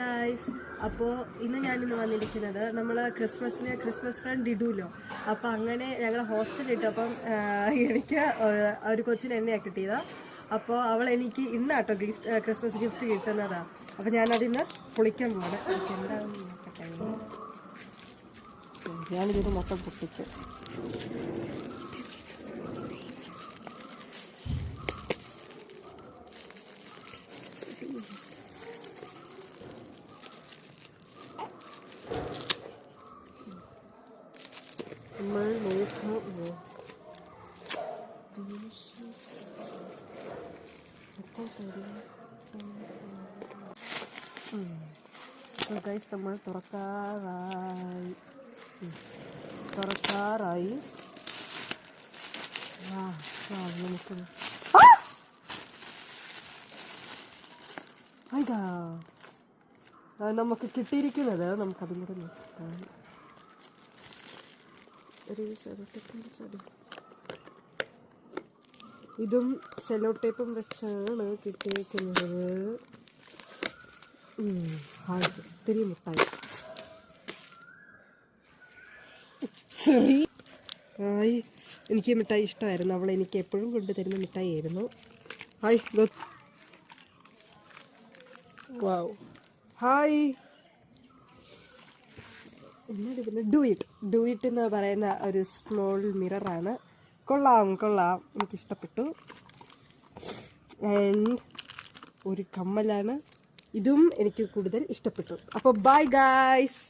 Guys, അപ്പോൾ ഞാനിന്ന് വന്നിരിക്കുന്നത് നമ്മൾ ക്രിസ്മസ് ഫ്രണ്ട് ഇടുമല്ലോ. അപ്പം അങ്ങനെ ഞങ്ങൾ ഹോസ്റ്റലിൽ ഇട്ടു. അപ്പം എനിക്ക് ഒരു കൊച്ചിന് എന്നെയാണ് കിട്ടിയതാണ്. അപ്പോൾ അവൾ എനിക്ക് ഇന്നാട്ടോ ക്രിസ്മസ് ഗിഫ്റ്റ് കിട്ടുന്നതാണ്. അപ്പം ഞാനതിന്ന് പൊളിക്കാൻ പോകണം. എന്താണെന്ന് നോക്കട്ടെ. ഞാനിതിന് മൊത്തം പൊട്ടിച്ചു. നമ്മൾ നോക്കാം. ഗൈസ്, നമ്മൾ തുറക്കാറായി. നമുക്ക് നമുക്ക് കിട്ടിയിരിക്കുന്നത് നമുക്കതും കൂടെ നോക്കാം. ഇതും സെല്ലോ ടേപ്പും വെച്ചാണ് കിട്ടിയിരിക്കുന്നത്. ഒത്തിരി മിഠായി. ഹായ്, എനിക്ക് മിഠായി ഇഷ്ടമായിരുന്നു. അവൾ എനിക്ക് എപ്പോഴും കൊണ്ടുതരുന്ന മിഠായി ആയിരുന്നു. Hi wow. Hi, do it എന്ന് പറയുന്ന ഒരു സ്മോൾ മിററാണ്. കൊള്ളാം, എനിക്കിഷ്ടപ്പെട്ടു. ആൻഡ് ഒരു കമ്മലാണ്. ഇതും എനിക്ക് കൂടുതൽ ഇഷ്ടപ്പെട്ടു. അപ്പോൾ ബൈ ഗൈസ്.